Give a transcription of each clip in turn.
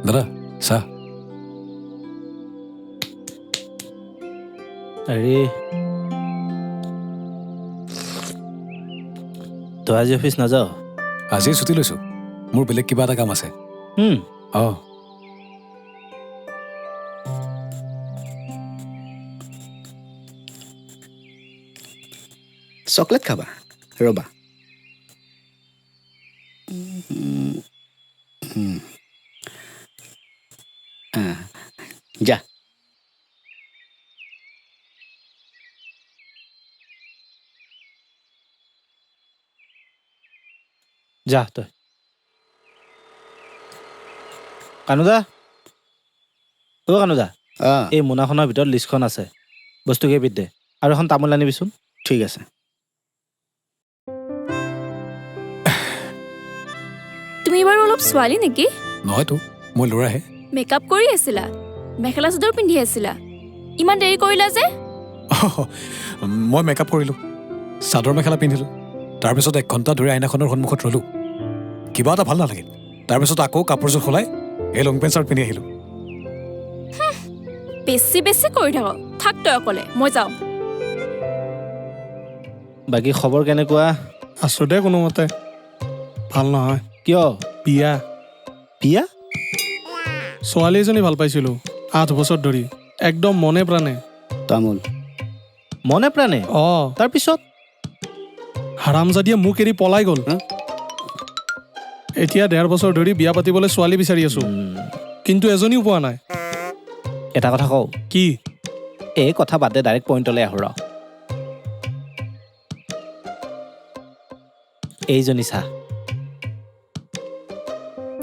দাদা চাহ। আৰে তই আজি অফিচ নাযাৱ? আজি ছুটি লৈছোঁ, মোৰ বেলেগ কিবা এটা কাম আছে। অঁ চকলেট খাবা? ৰ'বা। যা। যা তই। কানুদা, কানুদা, এই মোনাখনৰ ভিতৰত লিষ্টখন আছে, বস্তু কেইবিধ দে আৰু এখন তামোল আনিবিচোন। ঠিক আছে। তুমি বাৰু অলপ ছোৱালী নেকি? নহয়তো, মই ল'ৰাহে। মেকআপ কৰি আছিলা, মেখেলা চাদৰ পিন্ধি আছিলা, ইমান দেৰি কৰিলা যে? মই মেকআপ কৰিলোঁ, চাদৰ মেখেলা পিন্ধিলোঁ, তাৰপিছত 1 ঘণ্টা ধৰি আইনাখনৰ সন্মুখত ৰ'লোঁ। কিবা এটা ভাল নালাগিল, তাৰপিছত আকৌ কাপোৰযোৰ সলাই এই লং পেণ্ট চাৰ্ট পিন্ধি আহিলোঁ। বেছি বেছি কৰি থাক তই অকলে, মই যাওঁ। বাকী খবৰ কেনেকুৱা? আছো দে কোনোমতে। ভাল নহয়। কিয়? বিয়া। বিয়া? ছোৱালী এজনী ভাল পাইছিলোঁ 8 বছৰ ধৰি, একদম মনে প্ৰাণে। তামোল। মনে প্ৰাণে? তাৰপিছত? হাৰামজাদিয়ে মোক এৰি পলাই গ'ল। এতিয়া 1.5 বছৰ ধৰি বিয়া পাতিবলৈ ছোৱালী বিচাৰি আছো, কিন্তু এজনীও পোৱা নাই। এটা কথা কওঁ? কি? এই কথা বাদে ডাইৰেক্ট পইণ্টলৈ আহোঁ ৰ। এইজনী চা।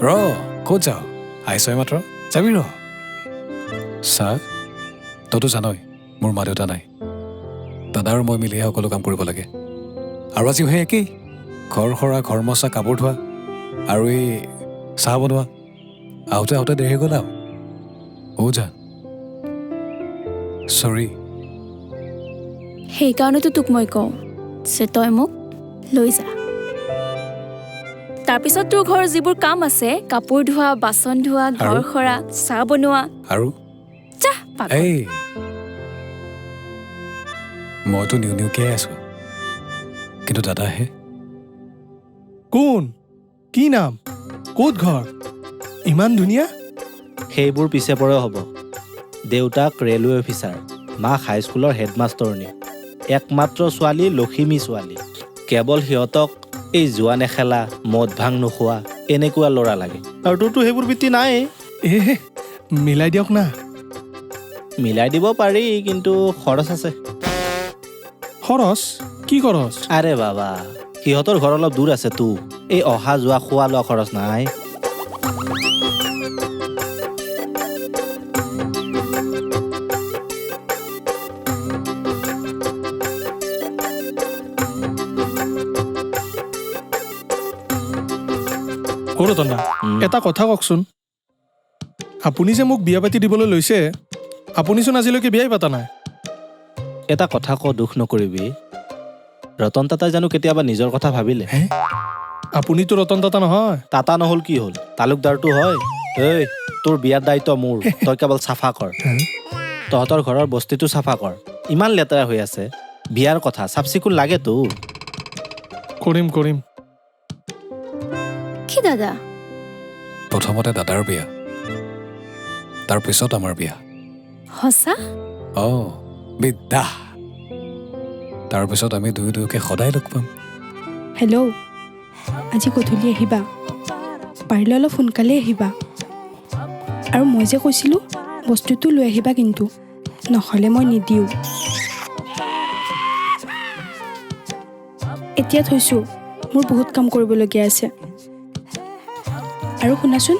ৰ ক'ত যাওঁ? আহিছই মাত্ৰ, যাবি ৰ। চা, তইতো জানই মোৰ মা দেউতা নাই, দাদা আৰু মই মিলিহে সকলো কাম কৰিব লাগে। আৰু আজিও সেই একেই, ঘৰ সৰা, ঘৰ মচা, কাপোৰ ধোৱা আৰু এই চাহ বনোৱা। আহোঁতে দেৰি হৈ গ'ল আৰু যা চৰি। সেইকাৰণেতো তোক মই কওঁ যে তই মোক লৈ যা। তাৰপিছত তোৰ ঘৰৰ যিবোৰ কাম আছে, কাপোৰ ধোৱা, বাচন ধোৱা, ঘৰ সৰা, চাহ বনোৱা, আৰু যা পাগল। এই মইতো নিউকে আছো, কিন্তু দাদাহে। কোন? কি নাম? ক'ত ঘৰ? ইমান ধুনীয়া। সেইবোৰ পিছে পৰে হ'ব। দেউতাক ৰেলৱে অফিচাৰ, মাক হাইস্কুলৰ হেডমাষ্টৰণী, একমাত্ৰ ছোৱালী লখিমী ছোৱালী। কেৱল সিহঁতক এই যোৱা নেখেলা, মদ ভাং নোখোৱা এনেকুৱা ল'ৰা লাগে। আৰু তোৰতো সেইবোৰ বৃত্তি নাই। মিলাই দিয়ক না। মিলাই দিব পাৰি, কিন্তু খৰচ আছে। খৰচ? কি খৰচ? আৰে বাবা, সিহঁতৰ ঘৰ অলপ দূৰ আছে তো, এই অহা যোৱা খোৱা লোৱা খৰচ নাই। ৰতনা, এটা কথা কওকচোন, আপুনি যে মোক বিয়া পাতি দিবলৈ লৈছে, আপুনিচোন আজিলৈকে বিয়াই পতা নাই। এটা কথা ক, দুখ নকৰিবি। ৰতন টাটাই জানো কেতিয়াবা নিজৰ কথা ভাবিলে? আপুনিতো ৰতন টাটা নহয়। টাটা নহ'ল কি হ'ল, তালুকদাৰটো হয়। এই তোৰ বিয়াৰ দায়িত্ব মোৰ, তই কেৱল চাফা কৰ। তহঁতৰ ঘৰৰ বস্তিটো চাফা কৰ, ইমান লেতেৰা হৈ আছে। বিয়াৰ কথা, চাফ চিকুণ লাগেতো। কৰিম। কি দাদা? প্ৰথমতে দাদাৰ বিয়া, তাৰপিছত আমাৰ বিয়া। সঁচা? বিদ্যা। তাৰপিছত আমি দুয়োকে সদায় লগ পাম। হেল্ল', আজি গধূলি আহিবা, পাৰিলে অলপ সোনকালে আহিবা। আৰু মই যে কৈছিলোঁ বস্তুটো লৈ আহিবা, কিন্তু নহ'লে মই নিদিওঁ। এতিয়া থৈছোঁ, মোৰ বহুত কাম কৰিবলগীয়া আছে। আৰু শুনাচোন,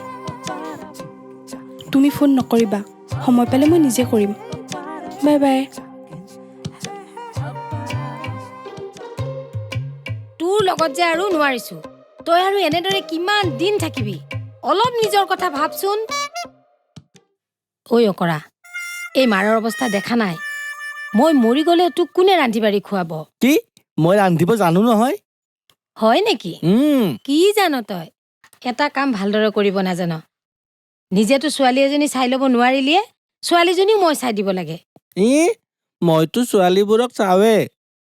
তুমি ফোন নকৰিবা, সময় পালে মই নিজে কৰিম। Bye bye. তোৰ লগত যে আৰু নোৱাৰিছো, তই আৰু এনেদৰে কিমান দিন থাকিবি? অলপ নিজৰ কথা ভাবচোন। ঐ অকৰা, এই মাৰৰ অৱস্থা দেখা নাই? মই মৰি গ'লে তোক কোনে ৰান্ধি বাঢ়ি খুৱাব? কি? মই ৰান্ধিব জানো নহয়। হয় নেকি? কি জান তই? এটা কাম ভালদৰে কৰিব নাজান। নিজেতো ছোৱালী এজনী চাই ল'ব নোৱাৰিলিয়ে ছোৱালীজনীও মই চাই দিব লাগে মইতো ছোৱালীবোৰক চাওৱে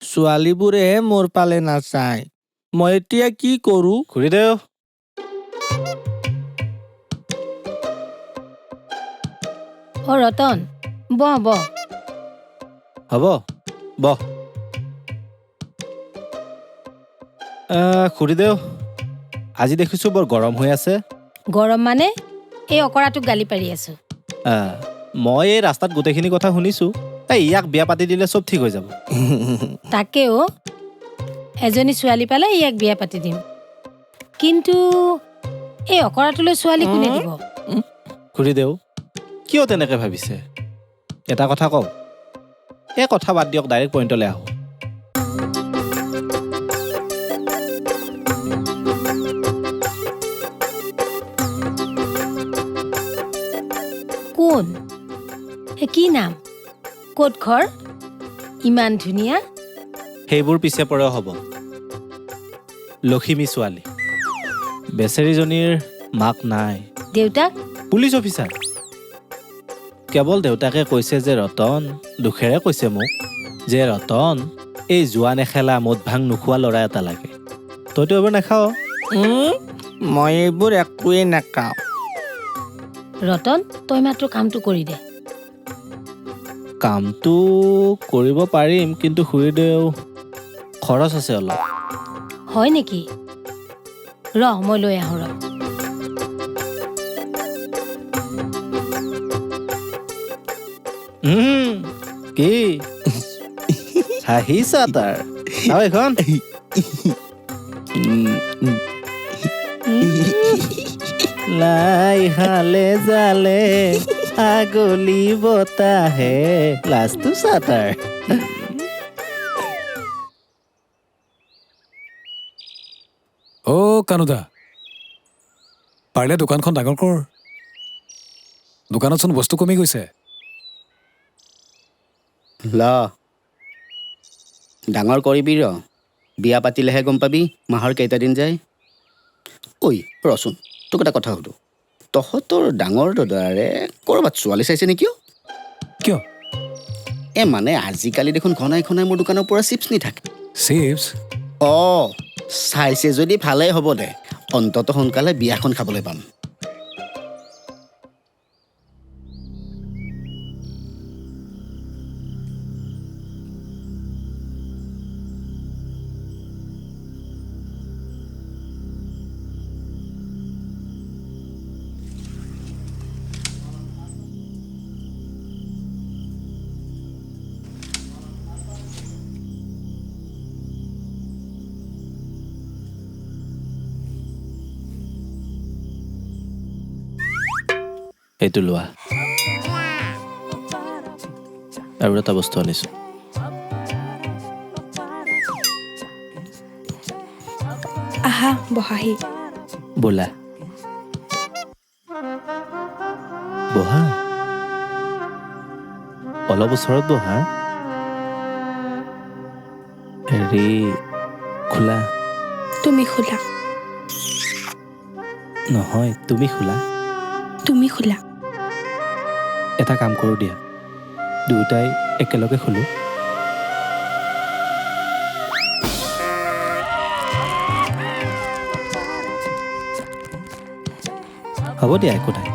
ছোৱালীবোৰেহে মোৰ পালে নাচায় মই এতিয়া কি কৰো খুৰীদেউ অ ৰতন বহ বহ হ'ব বহ খুৰীদেউ আজি দেখিছোঁ বৰ গৰম হৈ আছে গৰম মানে এই অকৰাটোক গালি পাৰি আছো মই এই ৰাস্তাত গোটেইখিনি কথা শুনিছোঁ ইয়াক বিয়া পাতি দিলে চব ঠিক হৈ যাব তাকেও এজনী ছোৱালী পালে ইয়াক বিয়া পাতি দিম কিন্তু এই অকৰাটোলৈ ছোৱালী কোনে দিব খুৰীদেউ কিয় তেনেকৈ ভাবিছে এটা কথা কওঁ এই কথা বাদ দিয়ক ডাইৰেক্ট পইণ্টলৈ আহোঁ কোন কি নাম ক'ত ঘৰ ইমান ধুনীয়া সেইবোৰ পিছে পৰেও হ'ব লখিমী ছোৱালী বেচেৰীজনীৰ মাক নাই দেউতাক পুলিচ অফিচাৰ কেৱল দেউতাকে কৈছে যে ৰতন দুখেৰে কৈছে মোক যে ৰতন এই যোৱা নেখেলা মদ ভাং নোখোৱা ল'ৰা এটা লাগে তইতো এইবোৰ নাখাৱ মই এইবোৰ একোৱেই নাখাওঁ ৰতন তই মাত্ৰ কামটো কৰি দে কামটো কৰিব পাৰিম কিন্তু খুৰীদেউ খৰচ আছে অলপ হয় নেকি মই লৈ আহোঁ কি হাঁহিছা তাৰ চাওঁ এইখন লাই হালে জালে আগলি বতাহে লাজটো চা তাৰ কানুদা পাৰিলে দোকানখন ডাঙৰ কৰ দোকানতচোন বস্তু কমি গৈছে ল ডাঙৰ কৰিবি বিয়া পাতিলেহে গম পাবি মাহৰ কেইটা দিন যায় ঐ ৰচোন তোক এটা কথা সুধো তহঁতৰ ডাঙৰ দাদাৰে ক'ৰবাত ছোৱালী চাইছে নেকি কিয় মানে আজিকালি দেখোন ঘনাই ঘনাই মোৰ দোকানৰ পৰা চিপছ নি থাকে চিপছ চাইছে যদি ভালেই হ'ব দে অন্ততঃ সোনকালে বিয়াখন খাবলৈ পাম এইটো লোৱা আৰু এটা বস্তু আনিছোঁ আহা বহাহি বোলা বহা অলপ ওচৰত বহা হেৰি খোলা তুমি খোলা নহয় তুমি খোলা তুমি খোলা এটা কাম কৰোঁ দিয়া দুয়োটাই একেলগে খোলো হ'ব দিয়া একো নাই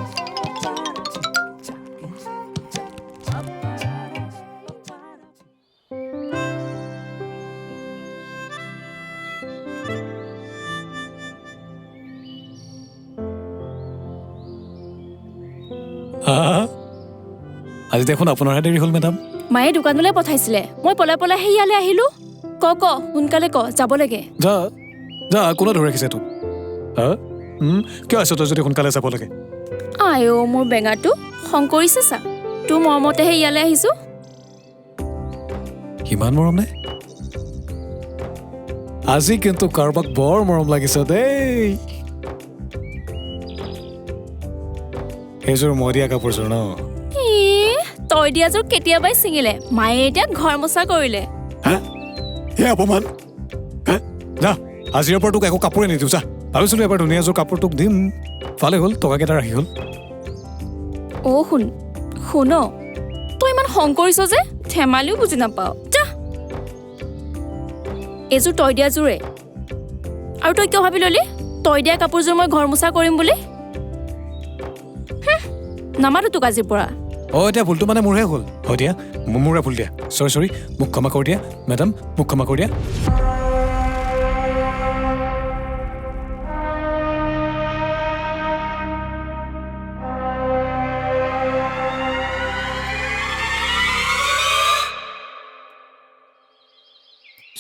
আজি দেখোন আপোনাৰহে দেৰি হ'ল মেডাম মায়ে দোকানলৈ পঠাইছিলে মই পলাই পলাই ইয়ালৈ আহিলো ক সোনকালে যাব লাগে যা যা কোনে ধৰি ৰাখিছে তোক কিয় আছ তই যদি সোনকালে যাব লাগে আইঅ মোৰ বেঙাটো খং কৰিছে চা তোৰ মৰমতেহে ইয়ালৈ আহিছো সিমান মৰম নে আজি কিন্তু কাৰোবাক বৰ মৰম লাগিছে দেই সেইযোৰ মই দিয়া কাপোৰযোৰ ন তই দিয়াযোৰ কেতিয়াবাই ছিঙিলে মায়ে এতিয়া ঘৰ মোচা কৰিলে অপমান যা আজিৰ পৰা তোক একো কাপোৰে নিদিওঁ যা ভাবিছিলো এবাৰ ধুনীয়া এযোৰ কাপোৰ তোক দিম ভালে হ'ল টকাকেইটা ৰাখি হ'ল অ' শুন তই ইমান খং কৰিছ যে ধেমালিও বুজি নাপাও যা এইযোৰ তই দিয়া যোৰে আৰু তই কিয় ভাবি ললি তই দিয়া কাপোৰযোৰ মই ঘৰ মোচা কৰিম বুলি নামাতো তোক আজিৰ পৰা এতিয়া ভুলটো মানে মোৰহে হ'ল হয় দিয়া মোৰে ভুল দিয়া চৰি মোক ক্ষমা কৰি দিয়া মেডাম মোক ক্ষমা কৰি দিয়া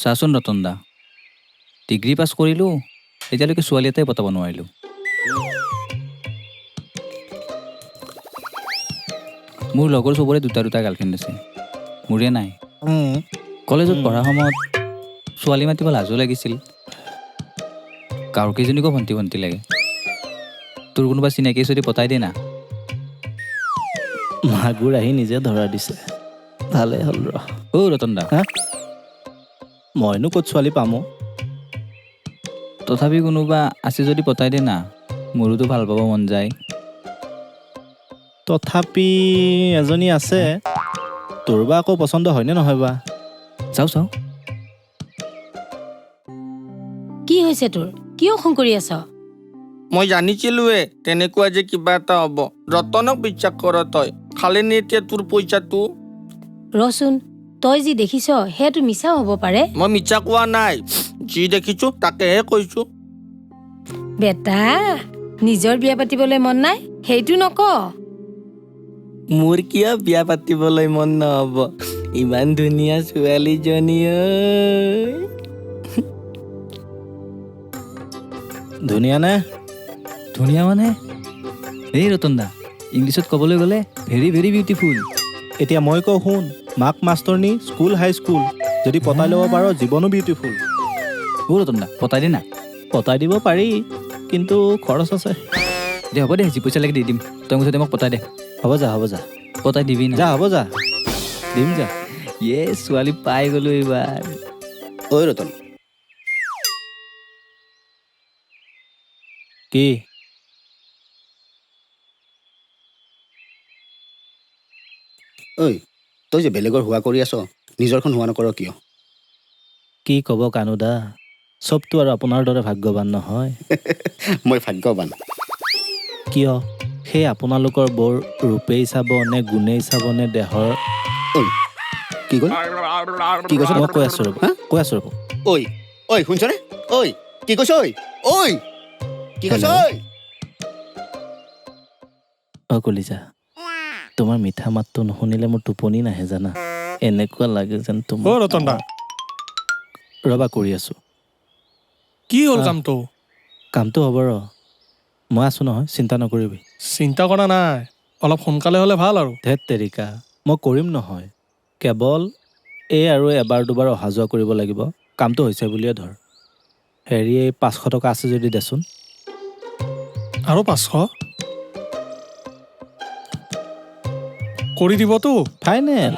চাচোন ৰতন দা ডিগ্ৰী পাছ কৰিলোঁ এতিয়ালৈকে ছোৱালী এটাই পতাব নোৱাৰিলোঁ মোৰ লগৰ চবৰে দুটা গাৰ্লফ্ৰেণ্ড আছে মোৰে নাই কলেজত পঢ়া সময়ত ছোৱালী মাতিব লাজো লাগিছিল গাঁৱৰ কেইজনীকো ভণ্টি লাগে তোৰ কোনোবা চিনাকি যদি পতাই দে না মাগুৰ আহি নিজে ধৰা দিছে ভালেই হ'ল ৰতন দা মইনো ক'ত ছোৱালী পামো তথাপি কোনোবা আছে যদি পতাই দে না মোৰোতো ভাল পাব মন যায় তথাপি এজনী আছে তোৰ বা আকৌ পচন্দ হয়নে নহয় বা চাওঁ কি হৈছে তোৰ কিয় খং কৰি আছ মই জানিছিলোৱে তেনেকুৱা যে কিবা এটা হ'ব ৰতনক বিশ্বাস কৰ তই খালি নে এতিয়া তোৰ পইচাটো ৰচোন তই যি দেখিছ সেইটো মিছাও হ'ব পাৰে মই মিছা কোৱা নাই যি দেখিছো তাকেহে কৈছো বেটা নিজৰ বিয়া পাতিবলৈ মন নাই সেইটো নক মোৰ কিয় বিয়া পাতিবলৈ মন নহ'ব ইমান ধুনীয়া ছোৱালীজনী ধুনীয়া নে ধুনীয়া মানে এই ৰতন দা ইংলিছত ক'বলৈ গ'লে ভেৰি ভেৰি বিউটিফুল এতিয়া মই কওঁ শুন মাক মাষ্টৰনী স্কুল হাই স্কুল যদি পতাই ল'ব পাৰ জীৱনো বিউটিফুল ৰতন দা পতাই দে না পতাই দিব পাৰি কিন্তু খৰচ আছে দে হ'ব দে যি পইচা লাগে দি দিম তই মুঠতে মোক পতাই দে হ'ব যা পতাই দিবি না যা হ'ব যা দিম যা ছোৱালী পাই গ'লো এইবাৰ ঐ ৰতন কি ঐ তই যে বেলেগৰ হোৱা কৰি আছ নিজৰখন হোৱা নকৰ কিয় কি ক'ব কানুদা চবটো আৰু আপোনাৰ দৰে ভাগ্যৱান নহয় মই ভাগ্যৱান কিয় সেই আপোনালোকৰ বৰ ৰূপেই চাব নে গুণেই চাব নে দেহৰ কি কয় কি কৈছ মই কৈ আছোঁ ৰ'ব ঐ শুনছনে ঐ কি কৈছ ঐ কি কৈছ কলিজা তোমাৰ মিঠা মাতটো নুশুনিলে মোৰ টোপনি নাহে জানা এনেকুৱা লাগে যেন তোমাৰ ৰতন দা ৰবা কৰি আছোঁ কি হ'ল কামটো হ'ব মই আছোঁ নহয় চিন্তা নকৰিবি চিন্তা কৰা নাই অলপ সোনকালে হ'লে ভাল আৰু ধেত তেৰিকা মই কৰিম নহয় কেৱল এই আৰু এবাৰ দুবাৰ অহা যোৱা কৰিব লাগিব কামটো হৈছে বুলিয়ে ধৰ হেৰি 500 টকা আছে যদি দেচোন আৰু 500 কৰি দিবতো ফাইনেল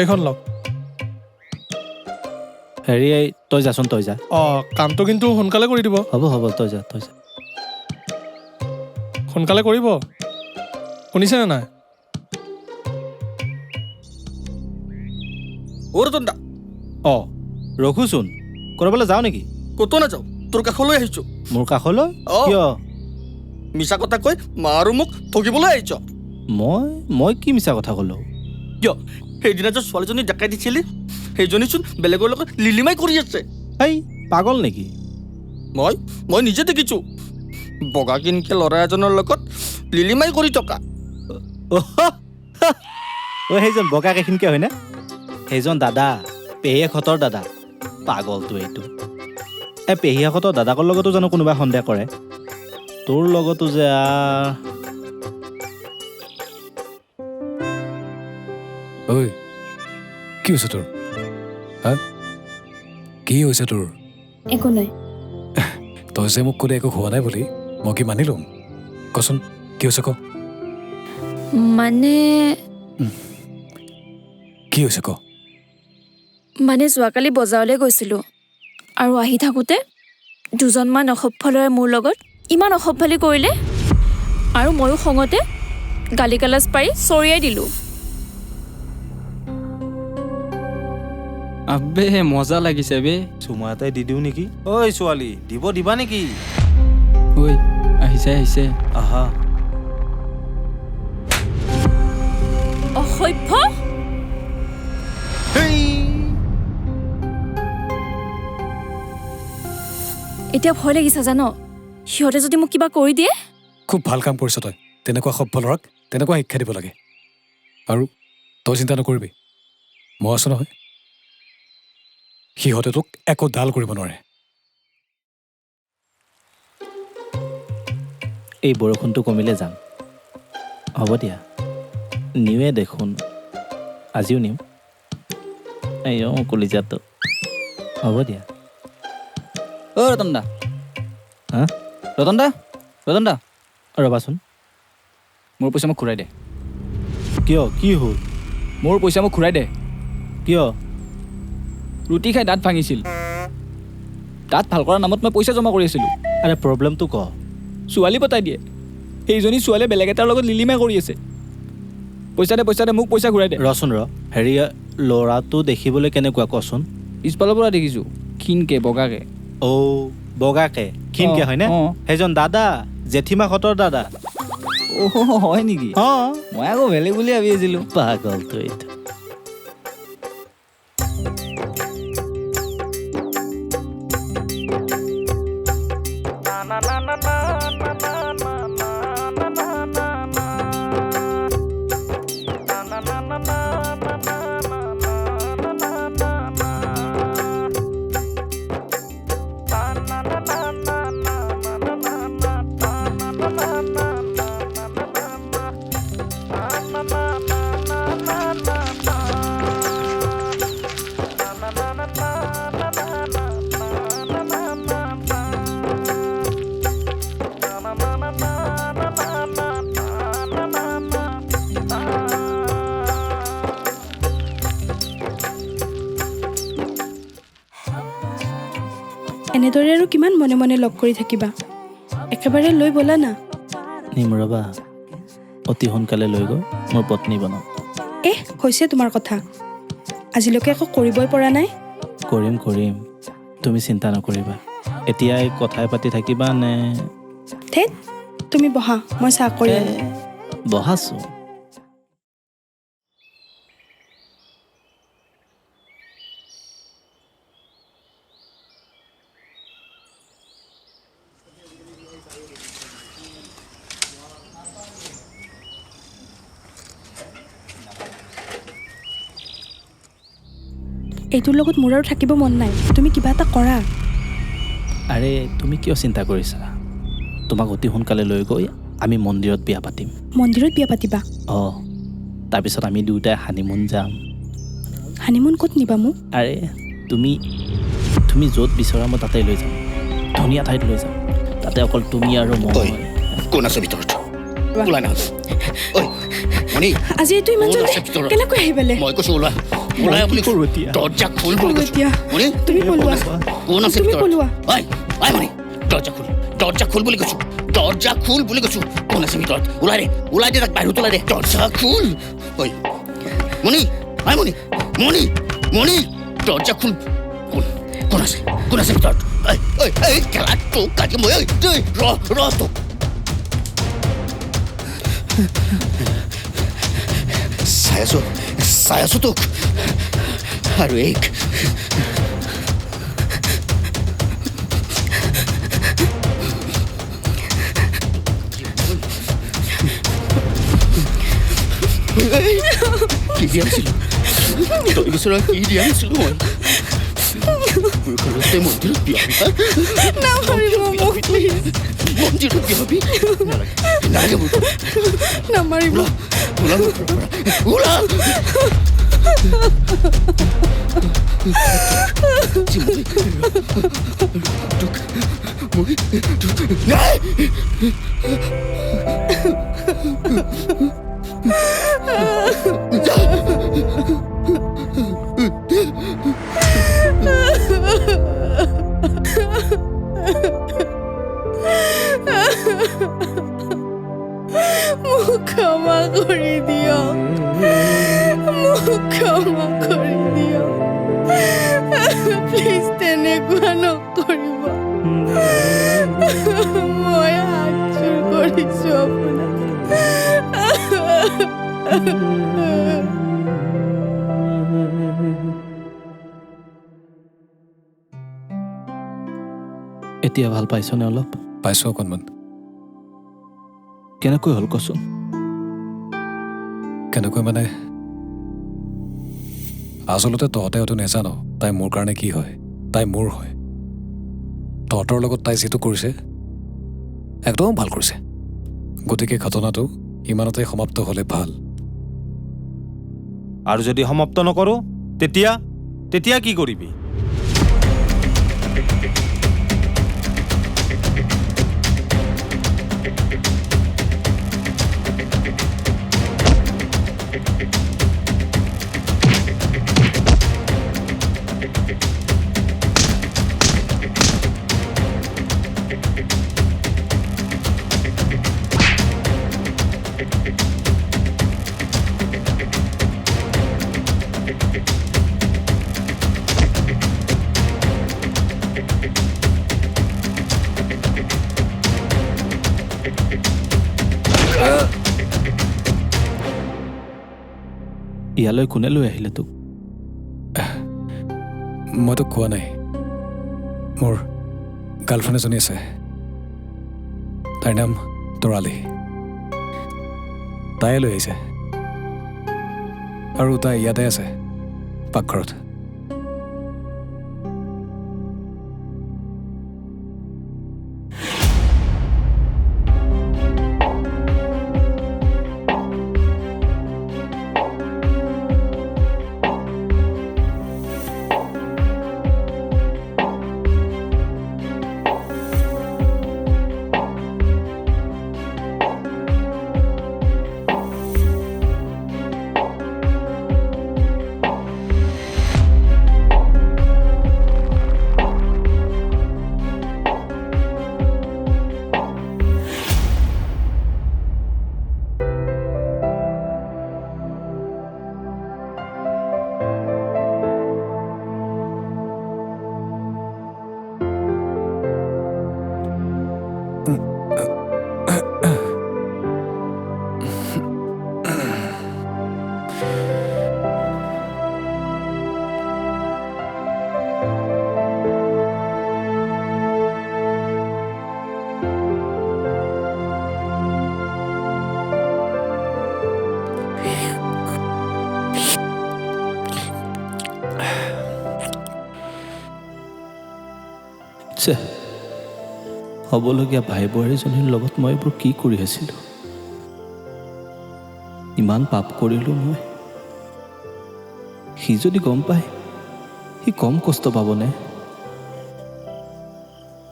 এইখন লওক হেৰি তই যাচোন তই যা কামটো কিন্তু সোনকালে কৰি দিব হ'ব তই যা সোনকালে কৰিব শুনিছেনে নাই ৰতন দা ৰখোচোন ক'ৰবালৈ যাওঁ নেকি ক'তো নাযাওঁ তোৰ কাষলৈ আহিছো মোৰ কাষলৈ কিয় মিছা কথা কৈ মা আৰু মোক ঠগিবলৈ আহিছ মই কি মিছা কথা ক'লো কিয় সেইদিনা যে ছোৱালীজনী দেখাই দিছিলি সেইজনীচোন বেলেগৰ লগত লিলিমাই কৰি আছে এই পাগল নেকি মই নিজে দেখিছো বগা কিনকে ল'ৰা এজনৰ লগত লিলিমাই কৰি থকা সেইজন বগা কেইখিনকে হয়নে সেইজন দাদা পেহীয়েকহঁতৰ দাদা পাগলটো এইটো পেহীয়েকহঁতৰ দাদাকৰ লগতো জানো কোনোবাই সন্দেহ কৰে তোৰ লগতো যে ঐ কি হৈছে তোৰ কি হৈছে তোৰ একো নাই তই যে মোক ক'লে একো হোৱা নাই বুলি মই কি মানি ল'ম কচোন কি হৈছে ক মানে কি হৈছে ক যোৱাকালি বজাৰলৈ গৈছিলোঁ আৰু আহি থাকোঁতে দুজনমান অসফলৰে মোৰ লগত ইমান অসভ্যালি কৰিলে আৰু ময়ো খঙতে গালি গালাজ পাৰি চৰিয়াই দিলোঁ। আবে মজা লাগিছে বে। চুমা এটাই দি দিওঁ নেকি? ঐ ছোৱালী, দিবা নেকি? ঐ আহিছে আহা। অসভ্য! এতিয়া ভয় লাগিছে জান, সিহঁতে যদি মোক কিবা কৰি দিয়ে। খুব ভাল কাম কৰিছ তই। তেনেকুৱা সফল ল'ৰাক তেনেকুৱা শিক্ষা দিব লাগে। আৰু তই চিন্তা নকৰিবি, মই আছো নহয়। সিহঁতে তোক একো ডাল কৰিব নোৱাৰে। এই বৰষুণটো কমিলে যাম। হ'ব দিয়া, নিওৱে দেখোন। আজিও নিম। কলিজাটো। হ'ব দিয়া। অ' ৰতন দা, হা? ৰতন দা ৰ'বাচোন। মোৰ পইচা মোক ঘূৰাই দে। কিয়? কি হ'ল? মোৰ পইচা মোক ঘূৰাই দে। কিয়? ৰুটি খাই দাঁত ভাঙিছিল। দাঁত ভাল কৰাৰ নামত মই পইচা জমা কৰি আছিলোঁ। আৰে প্ৰব্লেমটো ক। ছোৱালী পতাই দিয়ে। সেইজনী ছোৱালীয়ে বেলেগ এটাৰ লগত লিলিমা কৰি আছে। পইচা দে মোক পইচা ঘূৰাই দে। ৰচোন হেৰি, ল'ৰাটো দেখিবলৈ কেনেকুৱা কচোন? পিছফালৰ পৰা দেখিছোঁ, ক্ষীণকে বগাকে। বগাকে ক্ষীণকে হয়নে? সেইজন দাদা, জেঠীমাহঁতৰ দাদা। হয় নেকি? মই আকৌ বেলেগ বুলি ভাবি আছিলোঁ। পাগলটো এইটো। এনেদৰে আৰু কিমান মনে মনে লগ কৰি থাকিবা? একেবাৰে লৈ ব'লা না। নিম ৰ'বা, অতি সোনকালে লৈ গৈ মোৰ পত্নী বনাম। হৈছে তোমাৰ কথা। আজিলৈকে একো কৰিবই পৰা নাই। কৰিম, তুমি চিন্তা নকৰিবা। এতিয়াই কথাই পাতি থাকিবা নে? থেত, তুমি বহা, মই চাহ কৰি আনো। বহাছো। এইটোৰ লগত মোৰ আৰু থাকিব মন নাই। তুমি কিবা এটা কৰা। আৰে তুমি কিয় চিন্তা কৰিছা? তোমাক অতি সোনকালে লৈ গৈ আমি মন্দিৰত বিয়া পাতিম। মন্দিৰত বিয়া পাতিবা? তাৰপিছত আমি দুয়োটাই হানিমুন যাম। হানিমুন ক'ত নিবা মোক? আৰে তুমি য'ত বিচৰা মই তাতে লৈ যাম। ধুনীয়া ঠাইত লৈ যাম। তাতে অকল তুমি আৰু মই। কোন আছে ভিতৰত? ওলাই নাহ। ঐ মণি, আজি এইটো ইমান জলদি কেনেকৈ আহি পালে? মই কৈছো ওলা। ওলাই বুলি দৰ্জা খোল বুলি কৈছো। মণি, তুমি পলোৱা। কোন আছে তুমি ভিতৰত? পলোৱা। ঐ মণি, দৰ্জা খোল বুলি কৈছো। দৰ্জা খোল বুলি কৈছো। কোন আছে ভিতৰত? ওলাই দে তাক বাহিৰত ওলাই দে। দৰ্জা খোল। ঐ মণি, মণি, দৰ্জা খোল। কোন আছে ভিতৰত? ঐ খেলা তোক কাটি মই ৰ তোক। চাই আছো তোক। আৰু এক কি দিয়া আছিলো? তই বিচৰা কি দিয়া আছিলো মই? মন্দিৰত বিয়া নামাৰিব। কৰি দিয়ক মোক ক্ষমা কৰি দিয়ক প্লিজ তেনেকুৱা নকৰিব মই হাত জোৰ কৰিছোঁ আপোনাক এতিয়া ভাল পাইছনে অলপ? পাইছোঁ অকণমান। কেনেকৈ হ'ল কচোন? কেনেকৈ মানে আচলতে তহঁতে হয়তো নেজান তাই মোৰ কাৰণে কি হয়। তাই মোৰ হয়। তহঁতৰ লগত তাই যিটো কৰিছে একদম ভাল কৰিছে। গতিকে ঘটনাটো ইমানতে সমাপ্ত হ'লে ভাল। আৰু যদি সমাপ্ত নকৰোঁ তেতিয়া কি কৰিবি? ইয়ালৈ কোনে লৈ আহিলে তোক? মই তোক কোৱা নাই। মোৰ গাৰ্লফ্ৰেণ্ড এজনী আছে। তাইৰ নাম তৰালি। তাই লৈ আহিছে আৰু তাই ইয়াতে আছে পাকঘৰত। হ'বলগীয়া ভাই বোৱাৰীজনীৰ লগত মই এইবোৰ কি কৰি আছিলোঁ? ইমান পাপ কৰিলোঁ মই। সি যদি গম পায় সি কম কষ্ট পাবনে?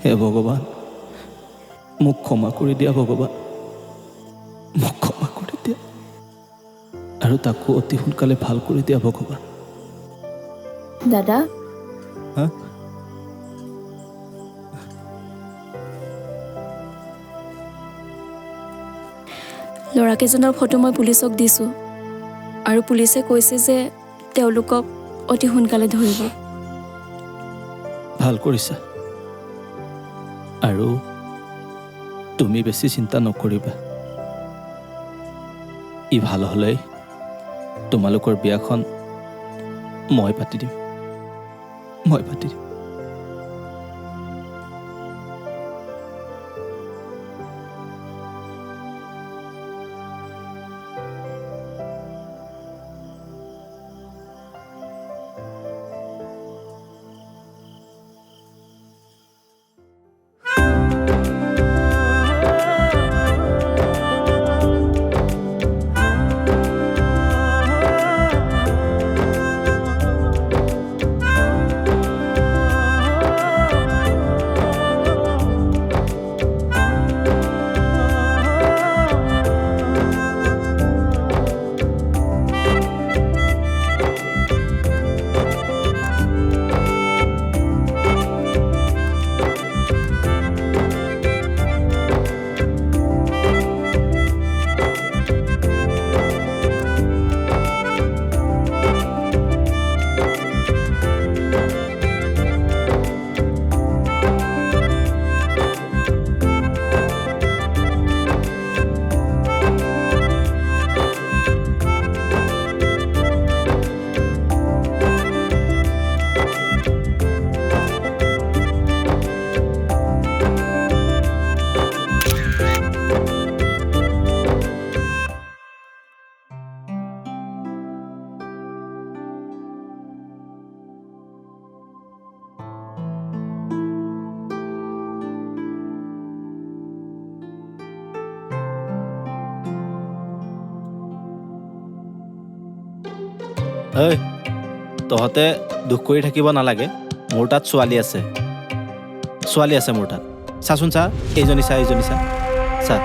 হে ভগৱান, মোক ক্ষমা কৰি দিয়া ভগৱান, মোক ক্ষমা কৰি দিয়া আৰু তাকো অতি সোনকালে ভাল কৰি দিয়া ভগৱান। দাদা হা? ল'ৰাকেইজনৰ ফটো মই পুলিচক দিছোঁ আৰু পুলিচে কৈছে যে তেওঁলোকক অতি সোনকালে ধৰিব। ভাল কৰিছা। আৰু তুমি বেছি চিন্তা নকৰিবা। ই ভাল হ'লেই তোমালোকৰ বিয়াখন মই পাতি দিম। ঐ তহঁতে দুখ কৰি থাকিব নালাগে মোৰ তাত ছোৱালী আছে মোৰ তাত চাচোন চা এইজনী চা চা